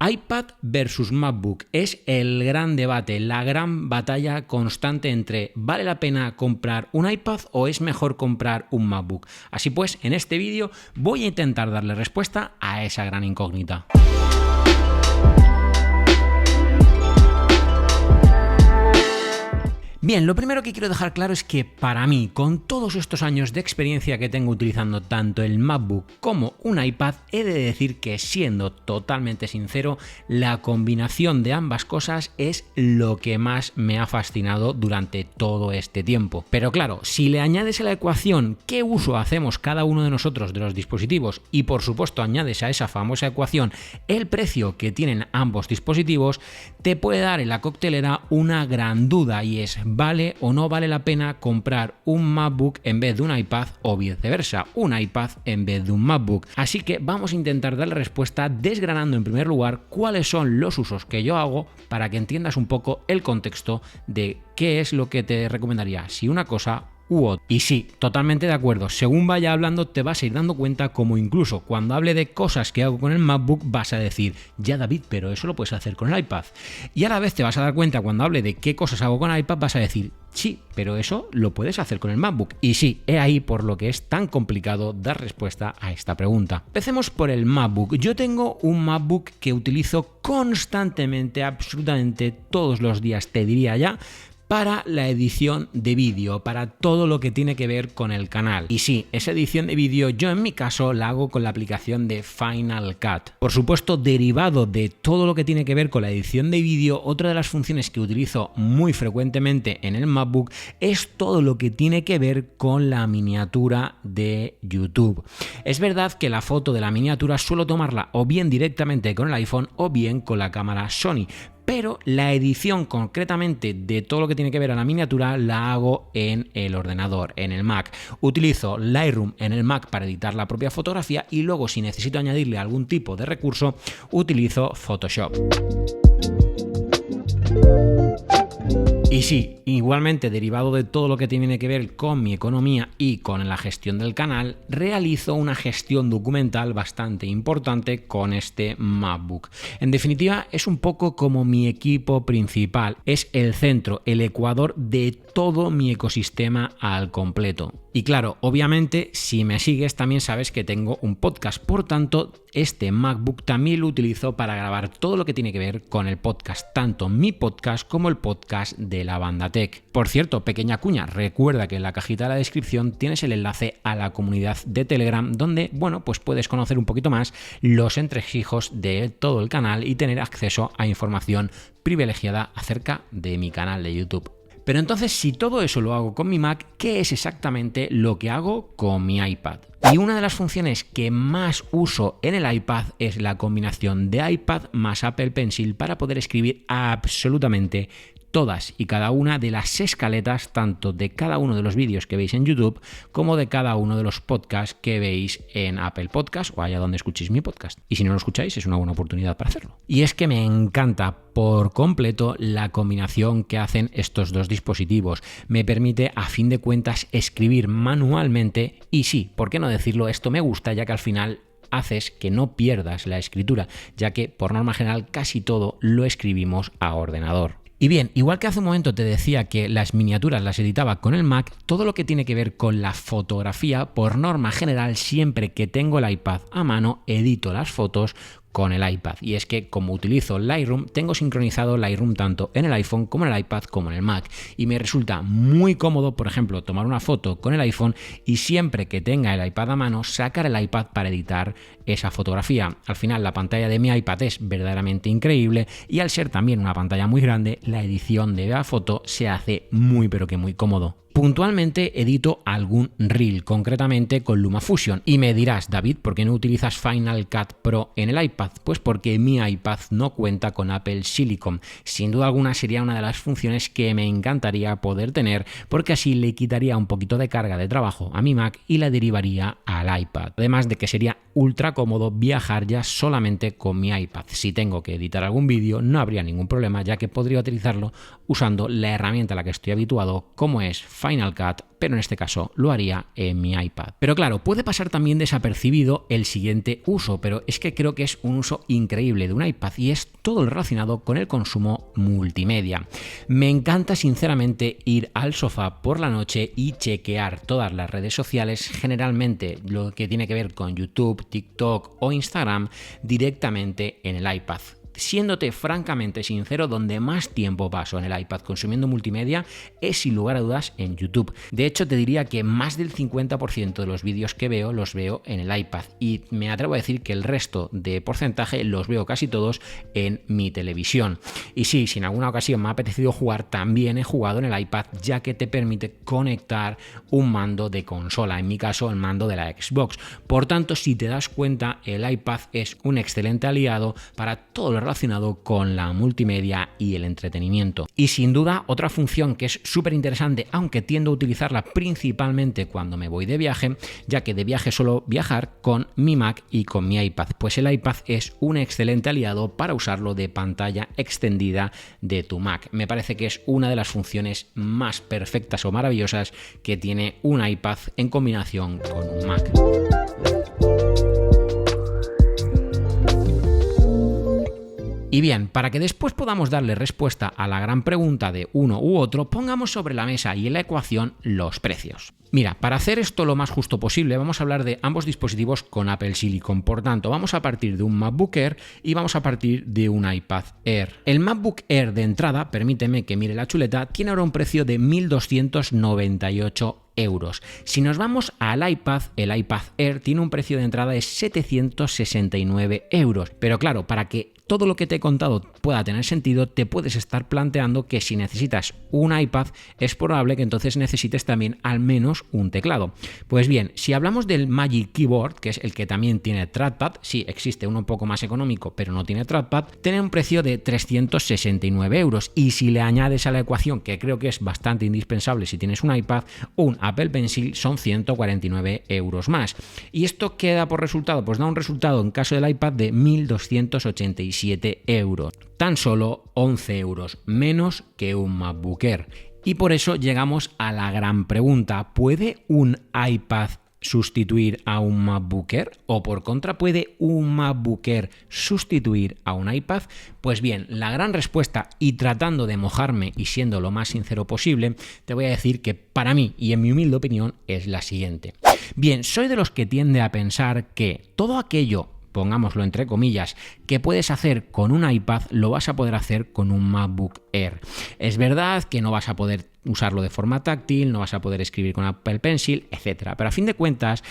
iPad versus MacBook es el gran debate, la gran batalla constante entre ¿vale la pena comprar un iPad o es mejor comprar un MacBook? Así pues, en este vídeo voy a intentar darle respuesta a esa gran incógnita. Bien, lo primero que quiero dejar claro es que para mí, con todos estos años de experiencia que tengo utilizando tanto el MacBook como un iPad, he de decir que, siendo totalmente sincero, la combinación de ambas cosas es lo que más me ha fascinado durante todo este tiempo. Pero claro, si le añades a la ecuación qué uso hacemos cada uno de nosotros de los dispositivos y por supuesto añades a esa famosa ecuación el precio que tienen ambos dispositivos, te puede dar en la coctelera una gran duda, y es: ¿vale o no vale la pena comprar un MacBook en vez de un iPad o viceversa, un iPad en vez de un MacBook? Así que vamos a intentar dar la respuesta desgranando en primer lugar cuáles son los usos que yo hago para que entiendas un poco el contexto de qué es lo que te recomendaría, si una cosa u otra. Y sí, totalmente de acuerdo, según vaya hablando te vas a ir dando cuenta como incluso cuando hable de cosas que hago con el MacBook vas a decir: ya David, pero eso lo puedes hacer con el iPad. Y a la vez te vas a dar cuenta cuando hable de qué cosas hago con el iPad, vas a decir: sí, pero eso lo puedes hacer con el MacBook. Y sí, he ahí por lo que es tan complicado dar respuesta a esta pregunta. Empecemos por el MacBook. Yo tengo un MacBook que utilizo constantemente, absolutamente todos los días, te diría ya, para la edición de vídeo, para todo lo que tiene que ver con el canal. Y sí, esa edición de vídeo yo en mi caso la hago con la aplicación de Final Cut. Por supuesto, derivado de todo lo que tiene que ver con la edición de vídeo, otra de las funciones que utilizo muy frecuentemente en el MacBook es todo lo que tiene que ver con la miniatura de YouTube. Es verdad que la foto de la miniatura suelo tomarla o bien directamente con el iPhone o bien con la cámara Sony, pero la edición concretamente de todo lo que tiene que ver a la miniatura la hago en el ordenador, en el Mac. Utilizo Lightroom en el Mac para editar la propia fotografía y luego, si necesito añadirle algún tipo de recurso, utilizo Photoshop. Y sí, igualmente, derivado de todo lo que tiene que ver con mi economía y con la gestión del canal, realizo una gestión documental bastante importante con este MacBook. En definitiva, es un poco como mi equipo principal, es el centro, el ecuador de todo mi ecosistema al completo. Y claro, obviamente, si me sigues también sabes que tengo un podcast, por tanto, este MacBook también lo utilizo para grabar todo lo que tiene que ver con el podcast, tanto mi podcast como el podcast de la Banda Tech. Por cierto, pequeña cuña, recuerda que en la cajita de la descripción tienes el enlace a la comunidad de Telegram, donde, bueno, pues puedes conocer un poquito más los entresijos de todo el canal y tener acceso a información privilegiada acerca de mi canal de YouTube. Pero entonces, si todo eso lo hago con mi Mac, ¿qué es exactamente lo que hago con mi iPad? Y una de las funciones que más uso en el iPad es la combinación de iPad más Apple Pencil para poder escribir absolutamente todas y cada una de las escaletas, tanto de cada uno de los vídeos que veis en YouTube como de cada uno de los podcasts que veis en Apple Podcast o allá donde escuchéis mi podcast. Y si no lo escucháis, es una buena oportunidad para hacerlo. Y es que me encanta por completo la combinación que hacen estos dos dispositivos. Me permite, a fin de cuentas, escribir manualmente y sí, ¿por qué no decirlo? Esto me gusta, ya que al final haces que no pierdas la escritura, ya que por norma general casi todo lo escribimos a ordenador. Y bien, igual que hace un momento te decía que las miniaturas las editaba con el Mac, todo lo que tiene que ver con la fotografía, por norma general, siempre que tengo el iPad a mano, edito las fotos con el iPad. Y es que, como utilizo Lightroom, tengo sincronizado Lightroom tanto en el iPhone como en el iPad como en el Mac, y me resulta muy cómodo, por ejemplo, tomar una foto con el iPhone y siempre que tenga el iPad a mano, sacar el iPad para editar esa fotografía. Al final, la pantalla de mi iPad es verdaderamente increíble y, al ser también una pantalla muy grande, la edición de la foto se hace muy pero que muy cómodo. Puntualmente edito algún reel, concretamente con LumaFusion. Y me dirás: David, ¿por qué no utilizas Final Cut Pro en el iPad? Pues porque mi iPad no cuenta con Apple Silicon. Sin duda alguna sería una de las funciones que me encantaría poder tener, porque así le quitaría un poquito de carga de trabajo a mi Mac y la derivaría al iPad. Además de que sería ultra cómodo viajar ya solamente con mi iPad. Si tengo que editar algún vídeo no habría ningún problema, ya que podría utilizarlo usando la herramienta a la que estoy habituado, como es Final Cut, pero en este caso lo haría en mi iPad. Pero claro, puede pasar también desapercibido el siguiente uso, pero es que creo que es un uso increíble de un iPad y es todo lo relacionado con el consumo multimedia. Me encanta sinceramente ir al sofá por la noche y chequear todas las redes sociales, generalmente lo que tiene que ver con YouTube, TikTok o Instagram, directamente en el iPad. Siéndote francamente sincero, donde más tiempo paso en el iPad consumiendo multimedia es sin lugar a dudas en YouTube. De hecho, te diría que más del 50% de los vídeos que veo los veo en el iPad y me atrevo a decir que el resto de porcentaje los veo casi todos en mi televisión. Y sí, si en alguna ocasión me ha apetecido jugar, también he jugado en el iPad, ya que te permite conectar un mando de consola, en mi caso el mando de la Xbox. Por tanto, si te das cuenta, el iPad es un excelente aliado para todo lo relacionado con la multimedia y el entretenimiento. Y sin duda, otra función que es súper interesante, aunque tiendo a utilizarla principalmente cuando me voy de viaje, ya que de viaje suelo viajar con mi Mac y con mi iPad, pues el iPad es un excelente aliado para usarlo de pantalla extendida de tu Mac. Me parece que es una de las funciones más perfectas o maravillosas que tiene un iPad en combinación con un Mac. Y bien, para que después podamos darle respuesta a la gran pregunta de uno u otro, pongamos sobre la mesa y en la ecuación los precios. Mira, para hacer esto lo más justo posible, vamos a hablar de ambos dispositivos con Apple Silicon. Por tanto, vamos a partir de un MacBook Air y vamos a partir de un iPad Air. El MacBook Air de entrada, permíteme que mire la chuleta, tiene ahora un precio de 1.298 euros. Si nos vamos al iPad, el iPad Air tiene un precio de entrada de 769 euros. Pero claro, para que todo lo que te he contado pueda tener sentido, te puedes estar planteando que si necesitas un iPad, es probable que entonces necesites también al menos un teclado. Pues bien, si hablamos del Magic Keyboard, que es el que también tiene trackpad, sí existe uno un poco más económico, pero no tiene trackpad, tiene un precio de 369 euros. Y si le añades a la ecuación, que creo que es bastante indispensable si tienes un iPad, un Apple Pencil, son 149 euros más. ¿Y esto qué da por resultado? Pues da un resultado en caso del iPad de 1.287 euros. Tan solo 11 euros menos que un MacBook Air. Y por eso llegamos a la gran pregunta: ¿puede un iPad sustituir a un MacBook Air? ¿O por contra, puede un MacBook Air sustituir a un iPad? Pues bien, la gran respuesta, y tratando de mojarme y siendo lo más sincero posible, te voy a decir que para mí, y en mi humilde opinión, es la siguiente. Bien, soy de los que tiende a pensar que todo aquello, pongámoslo entre comillas, que puedes hacer con un iPad, lo vas a poder hacer con un MacBook Air. Es verdad que no vas a poder usarlo de forma táctil, no vas a poder escribir con Apple Pencil, etc. Pero a fin de cuentas,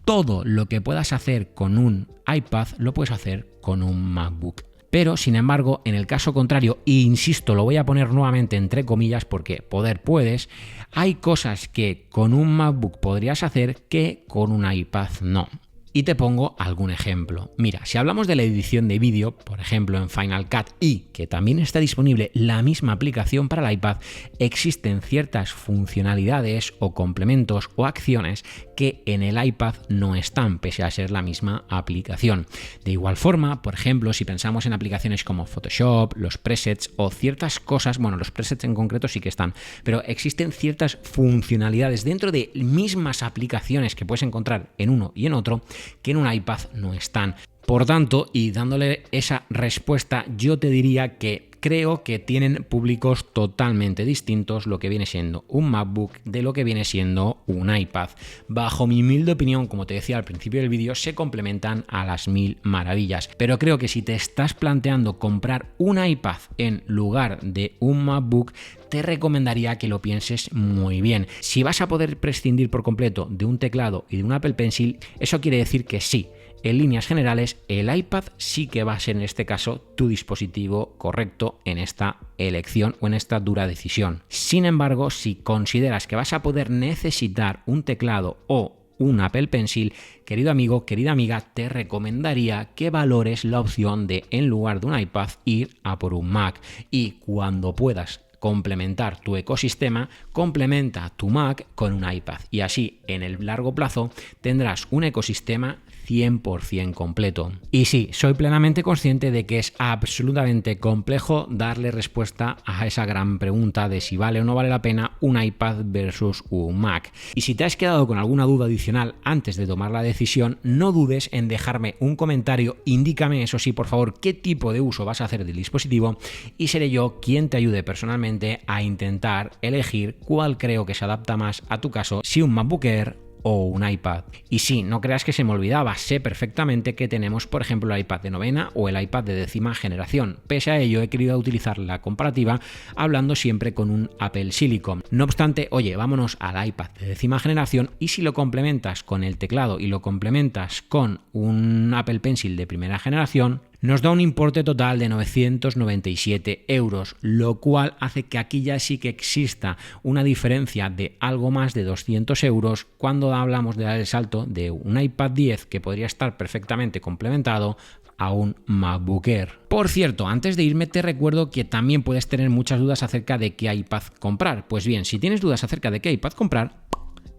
todo lo que puedas hacer con un iPad lo puedes hacer con un MacBook. Pero, sin embargo, en el caso contrario, e insisto, lo voy a poner nuevamente entre comillas porque poder puedes, hay cosas que con un MacBook podrías hacer que con un iPad no. Y te pongo algún ejemplo. Mira, si hablamos de la edición de vídeo, por ejemplo en Final Cut, y que también está disponible la misma aplicación para el iPad, existen ciertas funcionalidades o complementos o acciones que en el iPad no están, pese a ser la misma aplicación. De igual forma, por ejemplo, si pensamos en aplicaciones como Photoshop, los presets o ciertas cosas, bueno, los presets en concreto sí que están, pero existen ciertas funcionalidades dentro de mismas aplicaciones que puedes encontrar en uno y en otro, que en un iPad no están. Por tanto, y dándole esa respuesta, yo te diría que creo que tienen públicos totalmente distintos lo que viene siendo un MacBook de lo que viene siendo un iPad. Bajo mi humilde opinión, como te decía al principio del vídeo, se complementan a las mil maravillas. Pero creo que si te estás planteando comprar un iPad en lugar de un MacBook, te recomendaría que lo pienses muy bien. Si vas a poder prescindir por completo de un teclado y de un Apple Pencil, eso quiere decir que sí, en líneas generales, el iPad sí que va a ser en este caso tu dispositivo correcto en esta elección o en esta dura decisión. Sin embargo, si consideras que vas a poder necesitar un teclado o un Apple Pencil, querido amigo, querida amiga, te recomendaría que valores la opción de, en lugar de un iPad, ir a por un Mac. Y cuando puedas complementar tu ecosistema, complementa tu Mac con un iPad y así en el largo plazo tendrás un ecosistema 100% completo. Y sí, soy plenamente consciente de que es absolutamente complejo darle respuesta a esa gran pregunta de si vale o no vale la pena un iPad versus un Mac. Y si te has quedado con alguna duda adicional antes de tomar la decisión, no dudes en dejarme un comentario, indícame eso sí, por favor, qué tipo de uso vas a hacer del dispositivo y seré yo quien te ayude personalmente a intentar elegir cuál creo que se adapta más a tu caso, si un MacBook Air o un iPad. Y sí, no creas que se me olvidaba, sé perfectamente que tenemos por ejemplo el iPad de 9ª o el iPad de 10ª generación. Pese a ello he querido utilizar la comparativa hablando siempre con un Apple Silicon. No obstante, oye, vámonos al iPad de 10ª generación y si lo complementas con el teclado y lo complementas con un Apple Pencil de primera generación, nos da un importe total de 997 €, lo cual hace que aquí ya sí que exista una diferencia de algo más de 200 € cuando hablamos de dar el salto de un iPad 10 que podría estar perfectamente complementado a un MacBook Air. Por cierto, antes de irme te recuerdo que también puedes tener muchas dudas acerca de qué iPad comprar. Pues bien, si tienes dudas acerca de qué iPad comprar,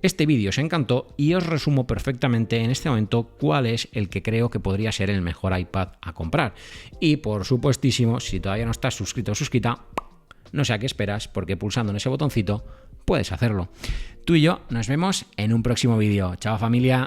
este vídeo os encantó y os resumo perfectamente en este momento cuál es el que creo que podría ser el mejor iPad a comprar. Y por supuestísimo, si todavía no estás suscrito o suscrita, no sé a qué esperas, porque pulsando en ese botoncito puedes hacerlo. Tú y yo nos vemos en un próximo vídeo. Chao familia.